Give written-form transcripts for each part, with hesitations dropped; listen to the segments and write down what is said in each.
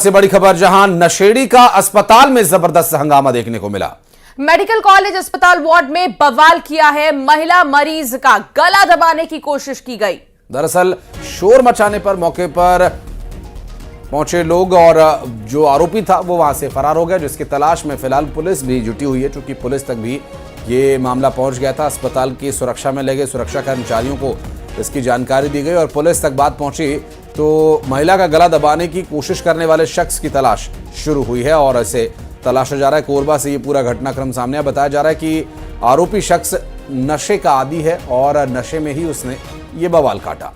से बड़ी खबर, जहां नशेड़ी का अस्पताल में जबरदस्त हंगामा देखने को मिला। मेडिकल कॉलेज अस्पताल वार्ड में बवाल किया है। महिला मरीज का गला दबाने की कोशिश की गई। दरअसल शोर मचाने पर मौके पर पहुंचे लोग और जो आरोपी था वो वहां से फरार हो गया, जिसकी तलाश में फिलहाल पुलिस भी जुटी हुई है। चूंकि पुलिस तक भी ये मामला पहुंच गया था, अस्पताल की सुरक्षा में लगे सुरक्षा कर्मचारियों को इसकी जानकारी दी गई और पुलिस तक बात पहुंची तो महिला का गला दबाने की कोशिश करने वाले शख्स की तलाश शुरू हुई है और इसे तलाशा जा रहा है। कोरबा से ये पूरा घटनाक्रम सामने आया। बताया जा रहा है कि आरोपी शख्स नशे का आदी है और नशे में ही उसने ये बवाल काटा।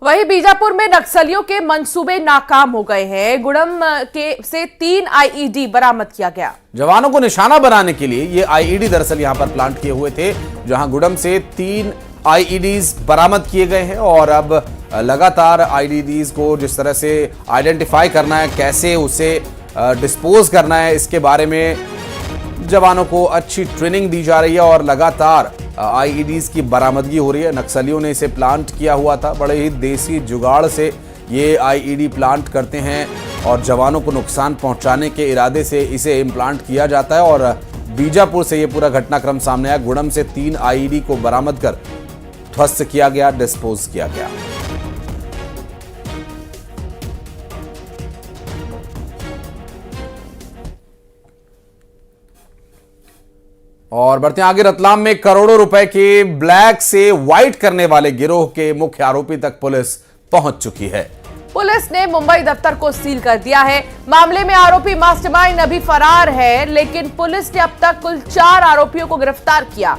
वहीं बीजापुर में नक्सलियों के मंसूबे नाकाम हो गए हैं। गुड़म से 3 आईईडी बरामद किया गया। जवानों को निशाना बनाने के लिए ये आईईडी दरअसल यहां पर प्लांट किए हुए थे, जहां गुड़म से 3 आईईडीज बरामद किए गए हैं और अब लगातार आईईडीज को जिस तरह से आइडेंटिफाई करना है, कैसे उसे डिस्पोज करना है, इसके बारे में जवानों को अच्छी ट्रेनिंग दी जा रही है और लगातार आईईडीज की बरामदगी हो रही है। नक्सलियों ने इसे प्लांट किया हुआ था, बड़े ही देसी जुगाड़ से ये आईईडी प्लांट करते हैं और जवानों को नुकसान पहुंचाने के इरादे से इसे इम्प्लांट किया जाता है। और बीजापुर से ये पूरा घटनाक्रम सामने आया। गुड़म से 3 आईईडी को बरामद कर ध्वस्त किया गया, डिस्पोज किया गया। और बढ़ते आगे, रतलाम में करोड़ों रुपए के ब्लैक से व्हाइट करने वाले गिरोह के मुख्य आरोपी तक पुलिस पहुंच चुकी है। पुलिस ने मुंबई दफ्तर को सील कर दिया है। मामले में आरोपी मास्टरमाइंड अभी फरार है, लेकिन पुलिस ने अब तक कुल 4 आरोपियों को गिरफ्तार किया।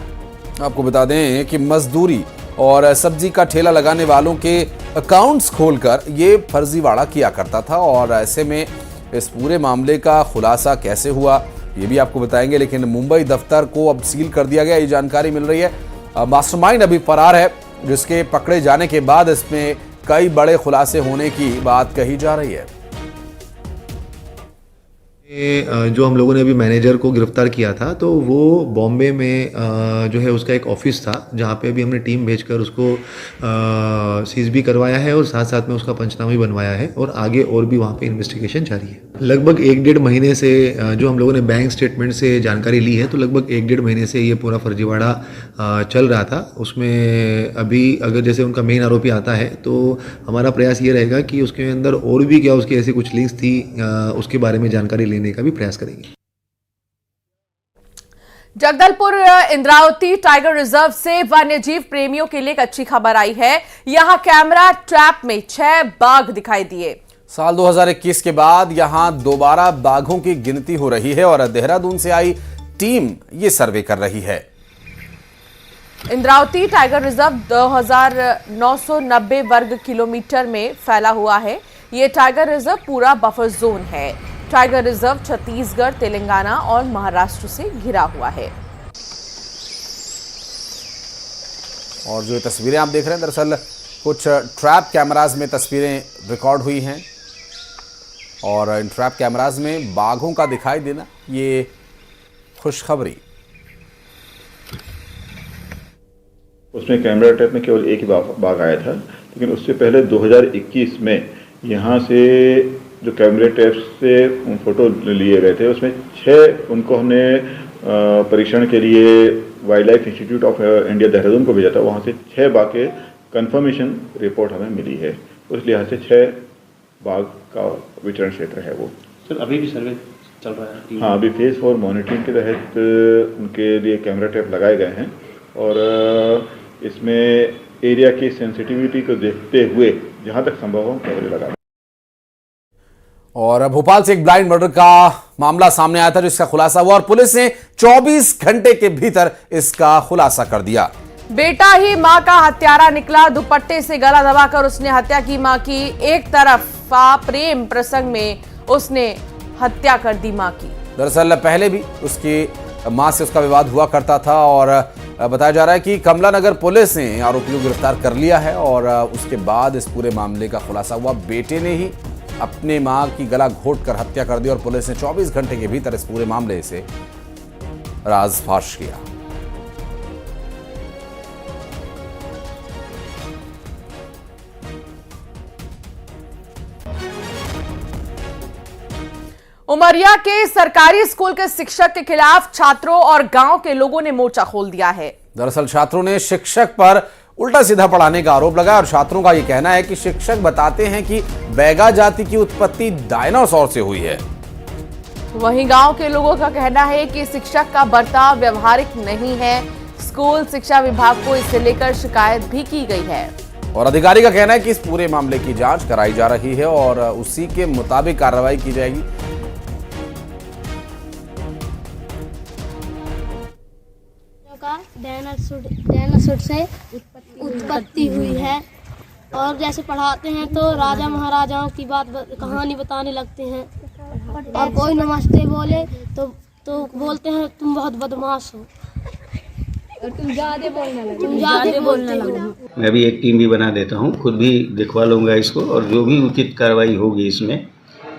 आपको बता दें कि मजदूरी और सब्जी का ठेला लगाने वालों के अकाउंट्स खोलकर ये फर्जीवाड़ा किया करता था और ऐसे में इस पूरे मामले का खुलासा कैसे हुआ ये भी आपको बताएंगे। लेकिन मुंबई दफ्तर को अब सील कर दिया गया, ये जानकारी मिल रही है। मास्टरमाइंड अभी फरार है, जिसके पकड़े जाने के बाद इसमें कई बड़े खुलासे होने की बात कही जा रही है। जो हम लोगों ने अभी मैनेजर को गिरफ्तार किया था, तो वो बॉम्बे में जो है उसका एक ऑफिस था, जहाँ पे अभी हमने टीम भेजकर उसको सीज भी करवाया है और साथ साथ में उसका पंचनामा भी बनवाया है और आगे और भी वहाँ पे इन्वेस्टिगेशन जारी है। लगभग 1-1.5 महीने से जो हम लोगों ने बैंक स्टेटमेंट से जानकारी ली है, तो लगभग 1-1.5 महीने से ये पूरा फर्जीवाड़ा चल रहा था। उसमें अभी अगर जैसे उनका मेन आरोपी आता है तो हमारा प्रयास ये रहेगा कि उसके अंदर और भी क्या उसकी ऐसी कुछ लिंक्स थी, उसके बारे में जानकारी लेने का भी प्रयास करेंगे। जगदलपुर इंद्रावती टाइगर रिजर्व से वन्यजीव प्रेमियों के लिए एक अच्छी खबर आई है। यहां कैमरा ट्रैप में 6 बाघ दिखाई दिए। साल 2021 के बाद यहां दोबारा बाघों की गिनती हो रही है और देहरादून से आई टीम ये सर्वे कर रही है। इंद्रावती टाइगर रिजर्व 2990 वर्ग किलोमीटर में फैला हुआ है। ये टाइगर रिजर्व पूरा बफर जोन है। टाइगर रिजर्व छत्तीसगढ़, तेलंगाना और महाराष्ट्र से घिरा हुआ है। और जो तस्वीरें आप देख रहे हैं, दरअसल कुछ ट्रैप कैमराज में तस्वीरें रिकॉर्ड हुई हैं और इन ट्रैप कैमराज में बाघों का दिखाई देना ये खुशखबरी। उसमें कैमरा ट्रैप में केवल एक ही बाघ आया था, लेकिन उससे पहले 2021 में यहाँ से जो कैमरे ट्रैप से फोटो लिए गए थे, उसमें 6 उनको हमने परीक्षण के लिए wild life institute of India Dehradun को भेजा था। वहाँ से 6 बाघ के कंफर्मेशन रिपोर्ट हमें मिली है। उस लिहाज से 6 बाघ का विचरण क्षेत्र है वो। सर अभी भी सर्वे चल रहा है? हाँ, अभी फेज 4 मॉनिटरिंग के तहत उनके लिए कैमरा ट्रैप लगाए गए हैं और इसमें एरिया की सेंसिटिविटी को देखते हुए जहाँ तक संभव हो कैमरे लगा। और भोपाल से एक ब्लाइंड मर्डर का मामला सामने आया था, जिसका खुलासा हुआ और पुलिस ने 24 घंटे के भीतर इसका खुलासा कर दिया। बेटा ही मां का हत्यारा निकला। दुपट्टे से गला दबाकर उसने हत्या की मां की। एक तरफा प्रेम प्रसंग में उसने हत्या कर दी मां की। दरअसल पहले भी उसकी मां से उसका विवाद हुआ करता था और बताया जा रहा है कि कमला नगर पुलिस ने आरोपियों को गिरफ्तार कर लिया है और उसके बाद इस पूरे मामले का खुलासा हुआ। बेटे ने ही अपने मां की गला घोंट कर हत्या कर दी और पुलिस ने 24 घंटे के भीतर इस पूरे मामले से राज फाश किया। उमरिया के सरकारी स्कूल के शिक्षक के खिलाफ छात्रों और गांव के लोगों ने मोर्चा खोल दिया है। दरअसल छात्रों ने शिक्षक पर उल्टा सीधा पढ़ाने का आरोप लगाया और छात्रों का यह कहना है कि शिक्षक बताते हैं कि बैगा जाति की उत्पत्ति डायनासोर से हुई है। वहीं गांव के लोगों का कहना है कि शिक्षक का बर्ताव व्यवहारिक नहीं है। स्कूल शिक्षा विभाग को इससे लेकर शिकायत भी की गई है और अधिकारी का कहना है कि इस पूरे मामले की जांच कराई जा रही है और उसी के मुताबिक कार्रवाई की जाएगी। डायनासोर से उत्पत्ति हुई है और जैसे पढ़ाते हैं तो राजा महाराजाओं की कहानी बताने लगते हैं और कोई नमस्ते बोले तो बोलते हैं तुम बहुत बदमाश हो और तुम ज्यादा बोलने लगो। मैं भी एक टीम भी बना देता हूँ, खुद भी दिखवा लूँगा इसको और जो भी उचित कार्रवाई होगी इसमें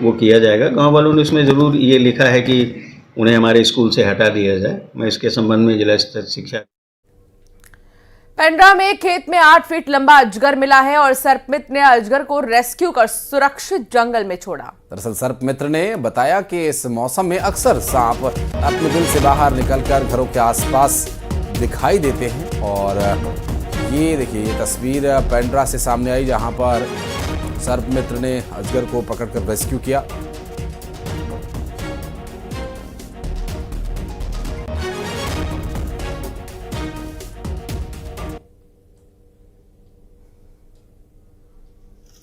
वो किया जाएगा। गांव वालों ने इसमें ज़रूर ये लिखा है कि उन्हें हमारे स्कूल से हटा दिया जाए। मैं इसके संबंध में जिला स्तर शिक्षा। पेंड्रा में खेत में 8 फीट लंबा अजगर मिला है और सर्पमित्र ने अजगर को रेस्क्यू कर सुरक्षित जंगल में छोड़ा। दरअसल सर्पमित्र ने बताया कि इस मौसम में अक्सर सांप अपने बिल से बाहर निकलकर घरों के आसपास दिखाई देते हैं और ये देखिए ये तस्वीर पेंड्रा से सामने आई जहां पर सर्पमित्र ने अजगर को पकड़कर रेस्क्यू किया।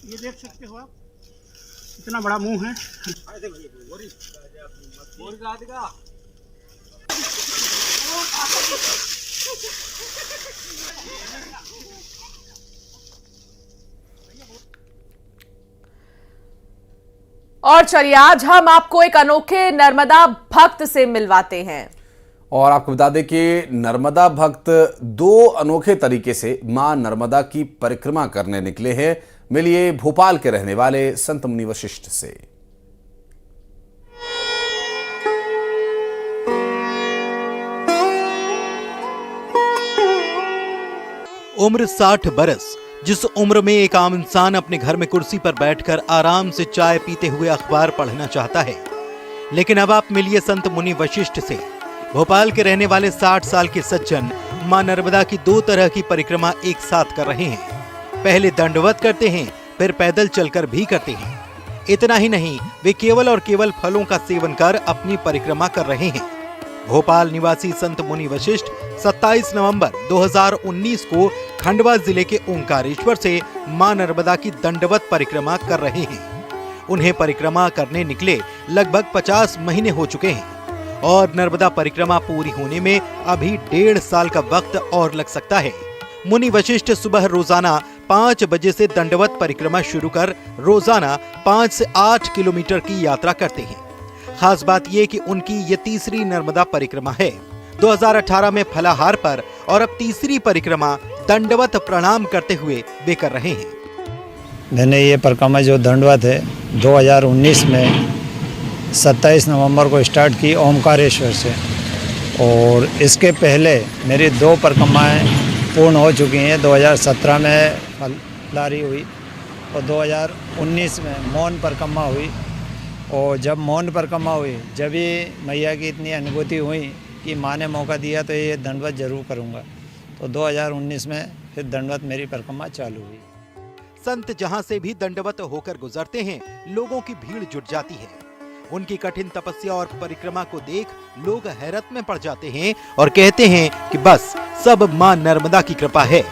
ये देख सकते हो आप, इतना बड़ा मुंह है। और चलिए आज हम आपको एक अनोखे नर्मदा भक्त से मिलवाते हैं और आपको बता दें कि नर्मदा भक्त 2 अनोखे तरीके से मां नर्मदा की परिक्रमा करने निकले हैं। मिलिए भोपाल के रहने वाले संत मुनि वशिष्ठ से। उम्र 60 बरस, जिस उम्र में एक आम इंसान अपने घर में कुर्सी पर बैठकर आराम से चाय पीते हुए अखबार पढ़ना चाहता है, लेकिन अब आप मिलिए संत मुनि वशिष्ठ से। भोपाल के रहने वाले 60 साल के सज्जन मां नर्मदा की 2 तरह की परिक्रमा एक साथ कर रहे हैं। पहले दंडवत करते हैं, फिर पैदल चलकर भी करते हैं। इतना ही नहीं, वे केवल और केवल फलों का सेवन कर अपनी परिक्रमा कर रहे हैं। भोपाल निवासी संत मुनि वशिष्ठ 27 नवंबर 2019 को खंडवा जिले के ओंकारेश्वर से मां नर्मदा की दंडवत परिक्रमा कर रहे हैं। उन्हें परिक्रमा करने निकले लगभग 50 महीने हो चुके हैं और नर्मदा परिक्रमा पूरी होने में अभी 1.5 साल का वक्त और लग सकता है। मुनि वशिष्ठ सुबह रोजाना 5 बजे से दंडवत परिक्रमा शुरू कर रोजाना 5 से 8 किलोमीटर की यात्रा करते हैं। खास बात यह कि उनकी ये तीसरी नर्मदा परिक्रमा है। 2018 में फलाहार पर और अब तीसरी परिक्रमा दंडवत प्रणाम करते हुए वे कर रहे हैं। मैंने ये परिक्रमा जो दंडवत है 2019 में 27 नवंबर को स्टार्ट की ओमकारेश्वर से और इसके पहले मेरी 2 परिक्रमाएं पूर्ण हो चुकी हैं। 2017 में फलाहारी हुई और 2019 में मौन परिक्रमा हुई और जब मौन परिक्रमा हुई जब ये मैया की इतनी अनुभूति हुई कि माँ ने मौका दिया तो ये दंडवत जरूर करूँगा, तो 2019 में फिर दंडवत मेरी परिक्रमा चालू हुई। संत जहां से भी दंडवत होकर गुजरते हैं, लोगों की भीड़ जुट जाती है। उनकी कठिन तपस्या और परिक्रमा को देख लोग हैरत में पड़ जाते हैं और कहते हैं कि बस सब मां नर्मदा की कृपा है।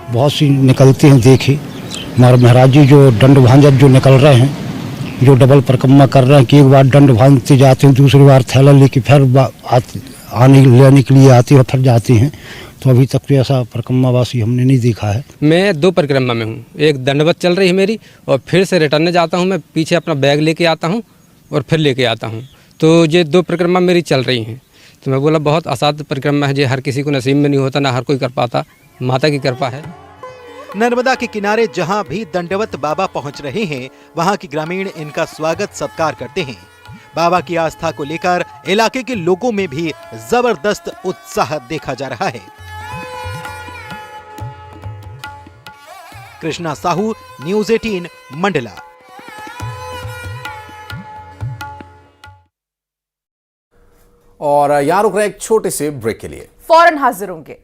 बहुत सी निकलती हैं, देखी हमारे महाराज जी जो दंड भांजन जो निकल रहे हैं, जो डबल परिक्रमा कर रहे हैं कि एक बार दंड भांजते जाते हैं, दूसरी बार थैला लेके फिर आने लेने के लिए आती है और फिर जाती हैं। तो अभी तक तो ऐसा परिक्रमावासी हमने नहीं देखा है। मैं 2 परिक्रमा में हूँ, एक दंडवत चल रही है मेरी और फिर से रिटर्न जाता हूँ। मैं पीछे अपना बैग लेके आता हूँ और फिर लेके आता हूँ, तो ये 2 परिक्रमा मेरी चल रही हैं। तो मैं बोला बहुत असाध्य परिक्रमा है, जो हर किसी को नसीब में नहीं होता, ना हर कोई कर पाता, माता की कृपा है। नर्मदा के किनारे जहां भी दंडवत बाबा पहुंच रहे हैं, वहां के ग्रामीण इनका स्वागत सत्कार करते हैं। बाबा की आस्था को लेकर इलाके के लोगों में भी जबरदस्त उत्साह देखा जा रहा है। कृष्णा साहू, न्यूज़ 18, मंडला। और यहां रुक रहे एक छोटे से ब्रेक के लिए, फौरन हाजिर होंगे।